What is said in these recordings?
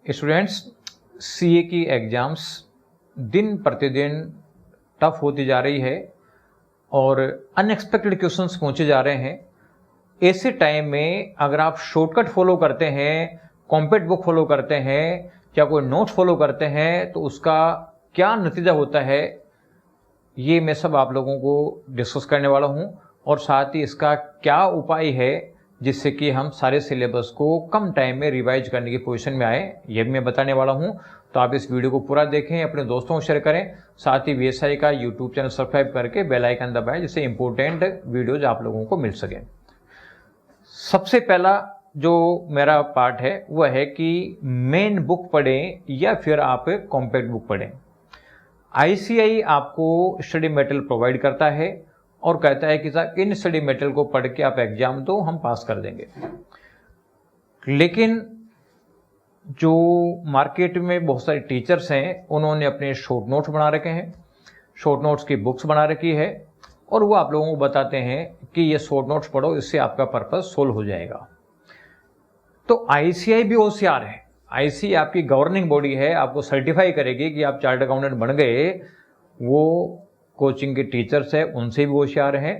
Students, CA की exams दिन प्रतिदिन टफ होती जा रही है और अनएक्सपेक्टेड क्वेश्चंस पहुंचे जा रहे हैं। ऐसे टाइम में अगर आप शॉर्टकट फॉलो करते हैं, कॉम्पैक्ट बुक फॉलो करते हैं या कोई नोट फॉलो करते हैं तो उसका क्या नतीजा होता है, ये मैं सब आप लोगों को डिस्कस करने वाला हूं और साथ ही इसका क्या उपाय है जिससे कि हम सारे सिलेबस को कम टाइम में रिवाइज करने की पोजीशन में आए, ये भी मैं बताने वाला हूं। तो आप इस वीडियो को पूरा देखें, अपने दोस्तों को शेयर करें, साथ ही वीएसआई का यूट्यूब चैनल सब्सक्राइब करके बेल आइकन दबाएं जिससे इंपॉर्टेंट वीडियोज आप लोगों को मिल सके। सबसे पहला जो मेरा पार्ट है वह है कि मेन बुक पढ़ें या फिर आप कॉम्पैक्ट बुक पढ़ें। आईसीएआई आपको स्टडी मटेरियल प्रोवाइड करता है और कहता है कि साहब इन स्टडी मटेरियल को पढ़ के आप एग्जाम दो, हम पास कर देंगे। लेकिन जो मार्केट में बहुत सारे टीचर्स हैं उन्होंने अपने शॉर्ट नोट्स बना रखे हैं, शॉर्ट नोट्स की बुक्स बना रखी है और वो आप लोगों को बताते हैं कि ये शॉर्ट नोट्स पढ़ो, इससे आपका पर्पस सोल्व हो जाएगा। तो आईसीएआई भी होशियार है। आईसीएआई आपकी गवर्निंग बॉडी है, आपको सर्टिफाई करेगी कि आप चार्टर्ड अकाउंटेंट बन गए। वो कोचिंग के टीचर्स है, उनसे भी होशियार हैं।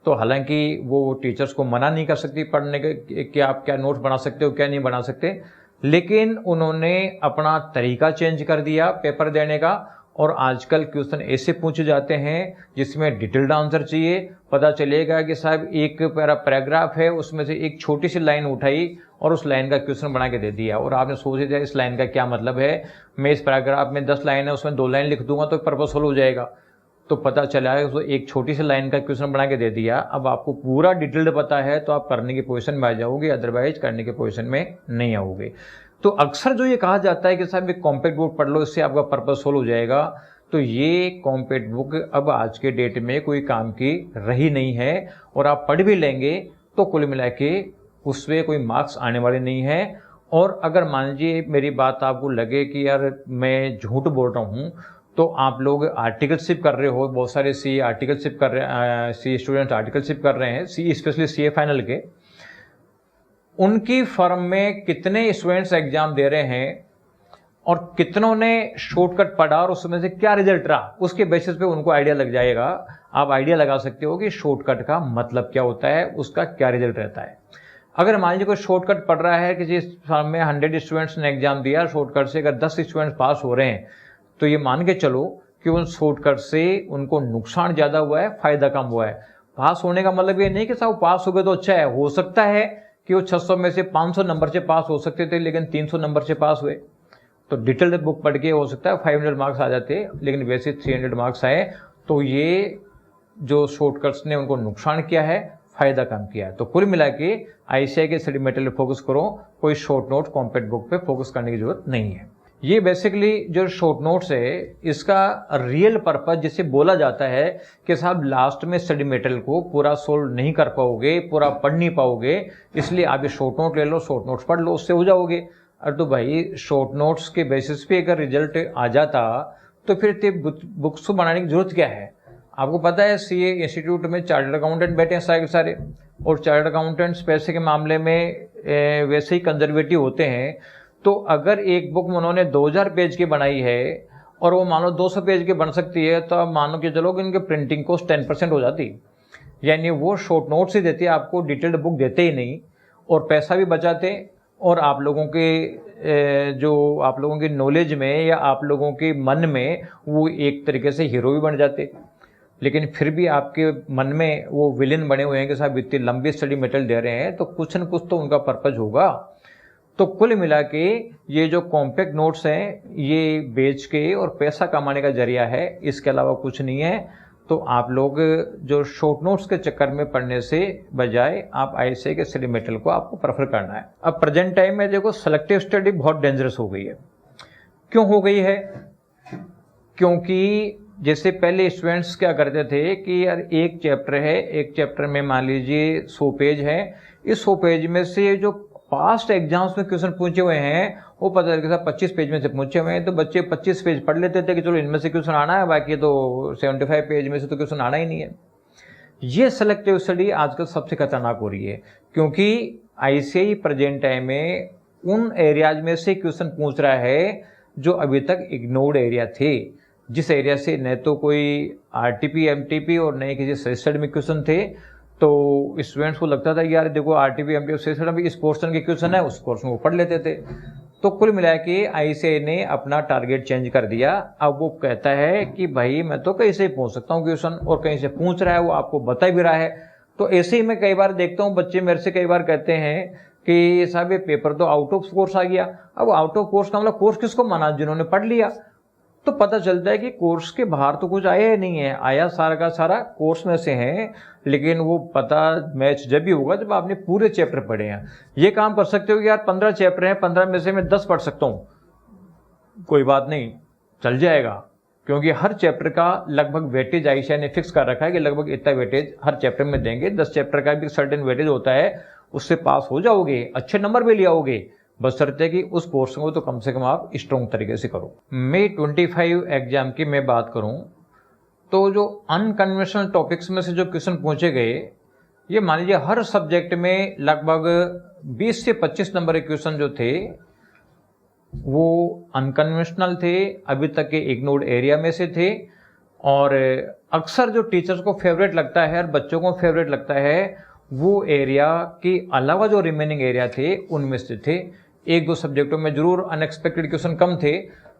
तो हालांकि वो टीचर्स को मना नहीं कर सकती पढ़ने के कि आप क्या नोट्स बना सकते हो क्या नहीं बना सकते, लेकिन उन्होंने अपना तरीका चेंज कर दिया पेपर देने का और आजकल क्वेश्चन ऐसे पूछे जाते हैं जिसमें डिटेल्ड आंसर चाहिए। पता चलेगा कि साहब एक पैराग्राफ है, उसमें से एक छोटी सी लाइन उठाई और उस लाइन का क्वेश्चन बना के दे दिया और आपने सोच दिया इस लाइन का क्या मतलब है, मैं इस पैराग्राफ में 10 लाइन है उसमें 2 लाइन लिख दूंगा तो पर्पस सोल्व हो जाएगा। तो पता चला है उसको एक छोटी सी लाइन का क्वेश्चन बना के दे दिया। अब आपको पूरा डिटेल्ड पता है तो आप करने की पोजीशन में आ जाओगे, अदरवाइज करने की पोजीशन में नहीं आओगे। तो अक्सर जो ये कहा जाता है कि साहब एक कॉम्पैक्ट बुक पढ़ लो, इससे आपका पर्पस सोल्व हो जाएगा, तो ये कॉम्पैक्ट बुक अब आज के डेट में कोई काम की रही नहीं है और आप पढ़ भी लेंगे तो कुल मिला के उसमें कोई मार्क्स आने वाले नहीं है। और अगर मान लीजिए मेरी बात आपको लगे कि यार मैं झूठ बोल रहा हूँ, तो आप लोग आर्टिकलशिप कर रहे हो, बहुत सारे सी आर्टिकलशिप कर रहे हैं, सी स्टूडेंट आर्टिकलशिप कर रहे हैं, सी स्पेशली सीए फाइनल के, उनकी फर्म में कितने स्टूडेंट्स एग्जाम दे रहे हैं और कितनों ने शॉर्टकट पढ़ा और उसमें से क्या रिजल्ट रहा, उसके बेसिस पे उनको आइडिया लग जाएगा। आप आइडिया लगा सकते हो कि शॉर्टकट का मतलब क्या होता है, उसका क्या रिजल्ट रहता है। अगर मान लीजिए कोई शॉर्टकट पढ़ रहा है, किसी फर्म में 100 स्टूडेंट्स ने एग्जाम दिया, शॉर्टकट से अगर 10 स्टूडेंट्स पास हो रहे हैं तो ये मान के चलो कि उन शॉर्टकट से उनको नुकसान ज्यादा हुआ है, फायदा कम हुआ है। पास होने का मतलब ये नहीं कि साहब पास हो गए तो अच्छा है, हो सकता है कि वो 600 में से 500 नंबर से पास हो सकते थे लेकिन 300 नंबर से पास हुए। तो डिटेल्ड बुक पढ़ के हो सकता है 500 मार्क्स आ जाते, लेकिन वैसे 300 मार्क्स आए। तो ये जो शॉर्टकट्स ने उनको नुकसान किया है, फायदा कम किया है। तो कुल मिला के आईसीएआई के स्टडी मटेरियल फोकस करो, कोई शॉर्ट नोट कॉम्पैक्ट बुक पे फोकस करने की जरूरत नहीं है। ये बेसिकली जो शॉर्ट नोट्स है इसका रियल पर्पस जिसे बोला जाता है कि साहब लास्ट में स्टडी मटेरियल को पूरा सोल्व नहीं कर पाओगे, पूरा पढ़ नहीं पाओगे, इसलिए आप ये शॉर्ट नोट ले लो, शॉर्ट नोट्स पढ़ लो, उससे हो जाओगे। अरे तो भाई शॉर्ट नोट्स के बेसिस पे अगर रिजल्ट आ जाता तो फिर बुक्स बनाने की जरूरत क्या है। आपको पता है सीए इंस्टीट्यूट में चार्टर्ड अकाउंटेंट बैठे हैं सारे के सारे, और चार्टर्ड अकाउंटेंट्स पैसे के मामले में वैसे ही कंजर्वेटिव होते हैं। तो अगर एक बुक उन्होंने 2000 पेज की बनाई है और वो मानो 200 पेज की बन सकती है, तो आप मानो कि चलो कि इनके प्रिंटिंग कॉस्ट 10% हो जाती, यानी वो शॉर्ट नोट्स ही देते, आपको डिटेल्ड बुक देते ही नहीं और पैसा भी बचाते और आप लोगों के जो आप लोगों की नॉलेज में या आप लोगों के मन में वो एक तरीके से हीरो भी बन जाते। लेकिन फिर भी आपके मन में वो विलेन बने हुए हैं कि साहब इतनी लंबी स्टडी मटेरियल दे रहे हैं तो कुछ न कुछ तो उनका पर्पज होगा। तो कुल मिला के ये जो कॉम्पैक्ट नोट्स हैं ये बेच के और पैसा कमाने का जरिया है, इसके अलावा कुछ नहीं है। तो आप लोग जो शॉर्ट नोट्स के चक्कर में पढ़ने से बजाय आप आईसीएआई के स्टडी मटेरियल को आपको प्रेफर करना है। अब प्रेजेंट टाइम में देखो सिलेक्टिव स्टडी बहुत डेंजरस हो गई है। क्यों हो गई है? क्योंकि जैसे पहले स्टूडेंट्स क्या करते थे कि यार एक चैप्टर है, एक चैप्टर में मान लीजिए 100 पेज है, इस 100 पेज में से जो पास्ट एग्जाम्स में क्वेश्चन पूछे हुए हैं वो पता चल 25 पेज में से पूछे हुए हैं, तो बच्चे 25 पेज पढ़ लेते थे कि चलो इनमें से क्वेश्चन आना है, बाकी तो 75 पेज में से तो क्वेश्चन आना ही नहीं है। ये सेलेक्टिव स्टडी आजकल सबसे खतरनाक हो रही है, क्योंकि आईसीएआई प्रेजेंट टाइम में उन एरियाज में से क्वेश्चन पूछ रहा है जो अभी तक इग्नोर्ड एरिया थे, जिस एरिया से न तो कोई आरटीपी एमटीपी और न किसी सजेस्टेड में क्वेश्चन थे। तो स्टूडेंट्स को लगता था यार देखो आरटीपी एमटीपी सजेस्टेड में इस पोर्शन के क्वेश्चन है, उस पोर्शन को पढ़ लेते थे। तो कुल मिला के आईसीएआई ने अपना टारगेट चेंज कर दिया। अब वो कहता है कि भाई मैं तो कहीं से ही पूछ सकता हूँ क्वेश्चन, और कहीं से पूछ रहा है वो आपको बता भी रहा है। तो ऐसे ही मैं कई बार देखता हूँ, बच्चे मेरे से कई बार कहते हैं कि साहब ये पेपर तो आउट ऑफ कोर्स आ गया। अब आउट ऑफ कोर्स का मतलब कोर्स किसको माना, जिन्होंने पढ़ लिया। तो पता चलता है कि कोर्स के बाहर तो कुछ आया ही नहीं है, आया सारा का सारा कोर्स में से है, लेकिन वो पता मैच जब भी होगा जब आपने पूरे चैप्टर पढ़े हैं। ये काम कर सकते हो कि यार 15 चैप्टर हैं, 15 में से मैं 10 पढ़ सकता हूँ, कोई बात नहीं, चल जाएगा, क्योंकि हर चैप्टर का लगभग वेटेज आईसीएआई ने फिक्स कर रखा है कि लगभग इतना वेटेज हर चैप्टर में देंगे। 10 चैप्टर का भी सर्टेन वेटेज होता है, उससे पास हो जाओगे, अच्छे नंबर भी ले आओगे, बस शर्त है कि उस पोर्शन को तो कम से कम आप स्ट्रॉन्ग तरीके से करो। मई 25 एग्जाम की मैं बात करूं तो जो अनकन्वेंशनल टॉपिक्स में से जो क्वेश्चन पूछे गए, ये मान लीजिए हर सब्जेक्ट में लगभग 20 से 25 नंबर के क्वेश्चन जो थे वो अनकन्वेंशनल थे, अभी तक के इग्नोर्ड एरिया में से थे। और अक्सर जो टीचर्स को फेवरेट लगता है और बच्चों को फेवरेट लगता है वो एरिया के अलावा जो रिमेनिंग एरिया थे उनमें से थे। एक दो सब्जेक्टों में जरूर अनएक्सपेक्टेड क्वेश्चन कम थे,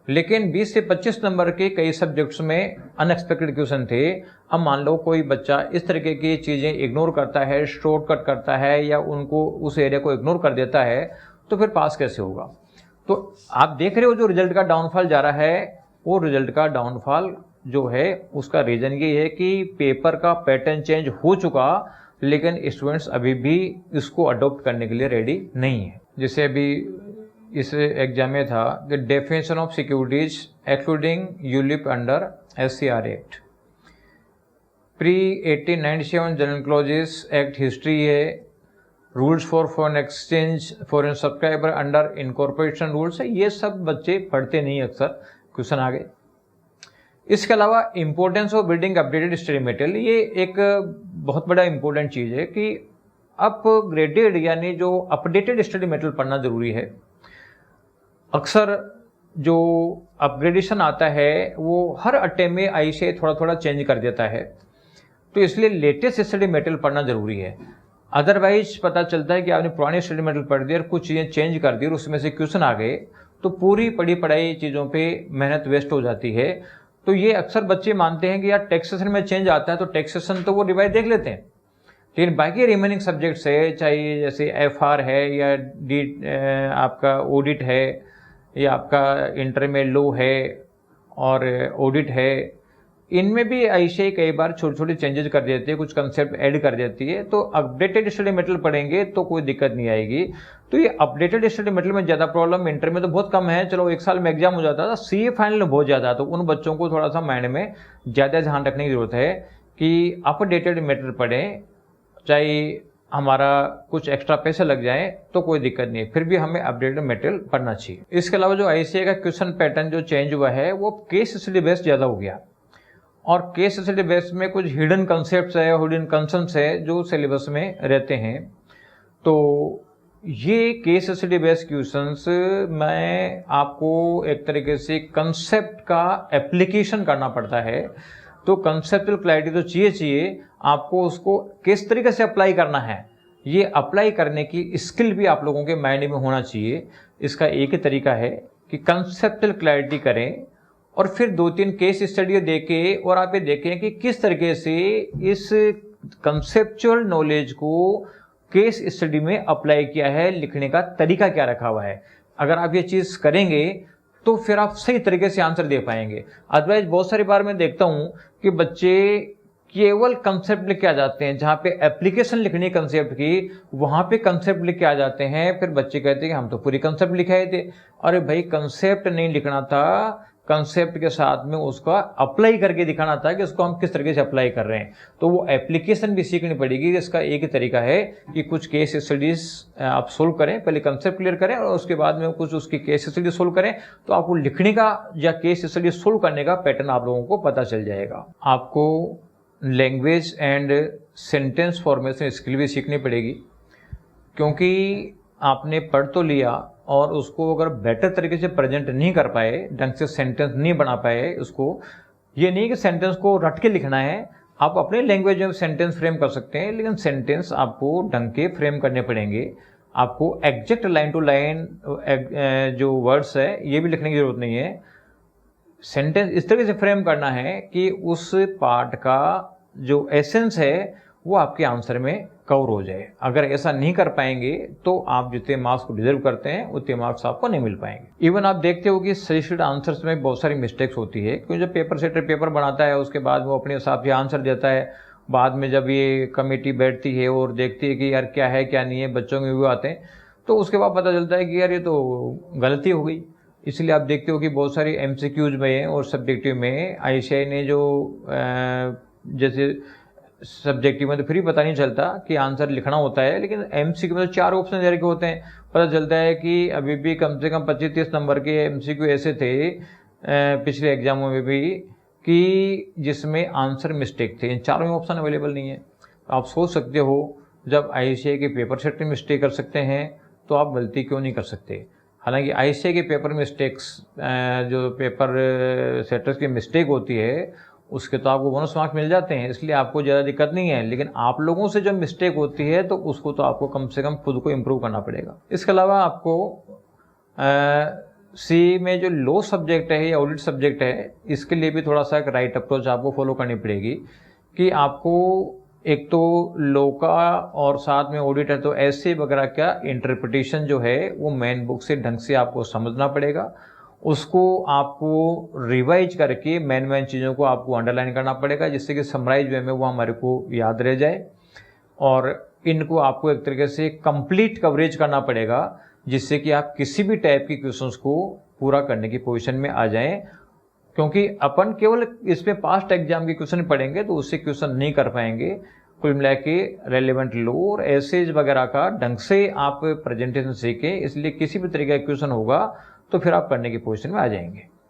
लेकिन 20 से 25 नंबर के कई सब्जेक्ट्स में अनएक्सपेक्टेड क्वेश्चन थे। अब मान लो कोई बच्चा इस तरीके की चीज़ें इग्नोर करता है, शॉर्टकट करता है या उनको उस एरिया को इग्नोर कर देता है, तो फिर पास कैसे होगा। तो आप देख रहे हो जो रिजल्ट का डाउनफॉल जा रहा है, वो रिजल्ट का डाउनफॉल जो है उसका रीजन ये है कि पेपर का पैटर्न चेंज हो चुका, लेकिन स्टूडेंट्स अभी भी इसको अडॉप्ट करने के लिए रेडी नहीं है। जैसे अभी इस एग्जाम में था कि definition of securities excluding ULIP under SCR act, pre 1897 general clauses act history है, rules for foreign exchange foreign subscriber under incorporation rules है। ये सब बच्चे पढ़ते नहीं, अक्सर क्वेश्चन आ गए। इसके अलावा importance of building updated study material, ये एक बहुत बड़ा इंपॉर्टेंट चीज़ है कि अपग्रेडेड यानी जो अपडेटेड स्टडी मटेरियल पढ़ना जरूरी है। अक्सर जो अपग्रेडेशन आता है वो हर अटेम्प्ट में आईसीएआई थोड़ा थोड़ा चेंज कर देता है, तो इसलिए लेटेस्ट स्टडी मटेरियल पढ़ना जरूरी है। अदरवाइज पता चलता है कि आपने पुराने स्टडी मटेरियल पढ़ दिया और कुछ चीज़ें चेंज कर दी और उसमें से क्वेश्चन आ गए, तो पूरी पढ़ी पढ़ाई चीज़ों पर मेहनत वेस्ट हो जाती है। तो ये अक्सर बच्चे मानते हैं कि यार टैक्सेशन में चेंज आता है तो टैक्सेशन तो वो रिवाइज देख लेते हैं, लेकिन बाकी रिमेनिंग सब्जेक्ट्स है, चाहे जैसे FR है या आपका ऑडिट है या आपका इंटर में लॉ है और ऑडिट है, इनमें भी ऐसे कई बार छोटे छोटे चेंजेस कर देती है, कुछ कंसेप्ट ऐड कर देती है। तो अपडेटेड स्टडी मटेरियल पढ़ेंगे तो कोई दिक्कत नहीं आएगी। तो ये अपडेटेड स्टडी मटेरियल में ज़्यादा प्रॉब्लम इंटर में तो बहुत कम है, चलो एक साल में एग्जाम हो जाता था, CA फाइनल में बहुत ज़्यादा। तो उन बच्चों को थोड़ा सा माइंड में ज़्यादा ध्यान रखने की जरूरत है कि अपडेटेड मटेरियल पढ़ें, चाहे हमारा कुछ एक्स्ट्रा पैसे लग जाए तो कोई दिक्कत नहीं है, फिर भी हमें अपडेटेड मटेरियल पढ़ना चाहिए। इसके अलावा जो आईसीएआई का क्वेश्चन पैटर्न जो चेंज हुआ है वो केस स्टडी बेस्ड ज़्यादा हो गया, और केस स्टडी बेस में कुछ हिडन कंसेप्ट्स है, हिडन कंसेप्ट्स है जो सिलेबस में रहते हैं। तो ये केस स्टडी बेस्ड क्वेश्चंस में आपको एक तरीके से कंसेप्ट का एप्लीकेशन करना पड़ता है। तो कंसेप्चुअल क्लैरिटी तो चाहिए, आपको उसको किस तरीके से अप्लाई करना है, ये अप्लाई करने की स्किल भी आप लोगों के माइंड में होना चाहिए। इसका एक ही तरीका है कि कंसेप्चुअल क्लैरिटी करें और फिर 2-3 केस स्टडी देखें और आप ये देखें कि किस तरीके से इस कंसेप्चुअल नॉलेज को केस स्टडी में अप्लाई किया है, लिखने का तरीका क्या रखा हुआ है। अगर आप ये चीज़ करेंगे तो फिर आप सही तरीके से आंसर दे पाएंगे। अदरवाइज बहुत सारी बार मैं देखता हूं कि बच्चे केवल कंसेप्ट लिख के आ जाते हैं, जहां पे एप्लीकेशन लिखनी है कंसेप्ट की, वहां पे कंसेप्ट लिख के आ जाते हैं। फिर बच्चे कहते हैं कि हम तो पूरी कंसेप्ट लिखे आए थे। अरे भाई कंसेप्ट नहीं लिखना था, कंसेप्ट के साथ में उसका अप्लाई करके दिखाना था कि उसको हम किस तरीके से अप्लाई कर रहे हैं। तो वो एप्लीकेशन भी सीखनी पड़ेगी। इसका एक ही तरीका है कि कुछ केस स्टडीज आप सोल्व करें, पहले कंसेप्ट क्लियर करें और उसके बाद में कुछ उसकी केस स्टडी सोल्व करें, तो आपको लिखने का या केस स्टडी सोल्व करने का पैटर्न आप लोगों को पता चल जाएगा। आपको language and sentence formation skill भी सीखनी पड़ेगी, क्योंकि आपने पढ़ तो लिया और उसको अगर बेटर तरीके से प्रेजेंट नहीं कर पाए, ढंग से सेंटेंस नहीं बना पाए, उसको ये नहीं कि सेंटेंस को रट के लिखना है, आप अपने लैंग्वेज में सेंटेंस फ्रेम कर सकते हैं, लेकिन सेंटेंस आपको ढंग के फ्रेम करने पड़ेंगे। आपको एग्जैक्ट लाइन टू लाइन जो वर्ड्स है ये भी लिखने की जरूरत नहीं है। सेंटेंस इस तरीके से फ्रेम करना है कि उस पार्ट का जो एसेंस है वो आपके आंसर में कवर हो जाए। अगर ऐसा नहीं कर पाएंगे तो आप जितने मार्क्स को डिजर्व करते हैं उतने मार्क्स आपको नहीं मिल पाएंगे। इवन आप देखते हो कि सजेस्टेड आंसर्स में बहुत सारी मिस्टेक्स होती है, क्योंकि जब पेपर सेटर पेपर बनाता है उसके बाद वो अपने हिसाब से आंसर देता है, बाद में जब ये कमेटी बैठती है और देखती है कि यार क्या है क्या नहीं है, बच्चों में भी आते हैं, तो उसके बाद पता चलता है कि यार ये तो गलती हो गई। इसलिए आप देखते हो कि बहुत सारी MCQs में और सब्जेक्टिव में ICAI ने जो जैसे सब्जेक्टिव में तो फिर भी पता नहीं चलता कि आंसर लिखना होता है, लेकिन MCQ में तो 4 ऑप्शन दे रखे होते हैं। पता चलता है कि अभी भी कम से कम 25-30 नंबर के MCQ ऐसे थे पिछले एग्जामों में भी कि जिसमें आंसर मिस्टेक थे। इन चारों में ऑप्शन अवेलेबल नहीं है। आप सोच सकते हो जब ICAI के पेपर सेट में मिस्टेक कर सकते हैं तो आप गलती क्यों नहीं कर सकते। हालांकि ICAI के पेपर मिस्टेक्स जो पेपर सेटर्स की मिस्टेक होती है उसके तो आपको बोनस मार्क्स मिल जाते हैं, इसलिए आपको ज़्यादा दिक्कत नहीं है। लेकिन आप लोगों से जो मिस्टेक होती है तो उसको तो आपको कम से कम खुद को इम्प्रूव करना पड़ेगा। इसके अलावा आपको सी में जो लो सब्जेक्ट है या ऑडिट सब्जेक्ट है, इसके लिए भी थोड़ा सा एक राइट अप्रोच आपको फॉलो करनी पड़ेगी कि आपको एक तो लो का और साथ में ऑडिट है तो ऐसे वगैरह का इंटरप्रिटेशन जो है वो मेन बुक से ढंग से आपको समझना पड़ेगा। उसको आपको रिवाइज करके मेन चीज़ों को आपको अंडरलाइन करना पड़ेगा, जिससे कि समराइज वे में वो हमारे को याद रह जाए। और इनको आपको एक तरीके से कंप्लीट कवरेज करना पड़ेगा, जिससे कि आप किसी भी टाइप के क्वेश्चंस को पूरा करने की पोजीशन में आ जाएं। क्योंकि अपन केवल इसमें पास्ट एग्जाम के क्वेश्चन पढ़ेंगे तो उससे क्वेश्चन नहीं कर पाएंगे। कुल मिला के रेलिवेंट लो और एसेज वगैरह का ढंग से आप प्रेजेंटेशन सीखें, इसलिए किसी भी तरीके का क्वेश्चन होगा तो फिर आप करने की पोजीशन में आ जाएंगे।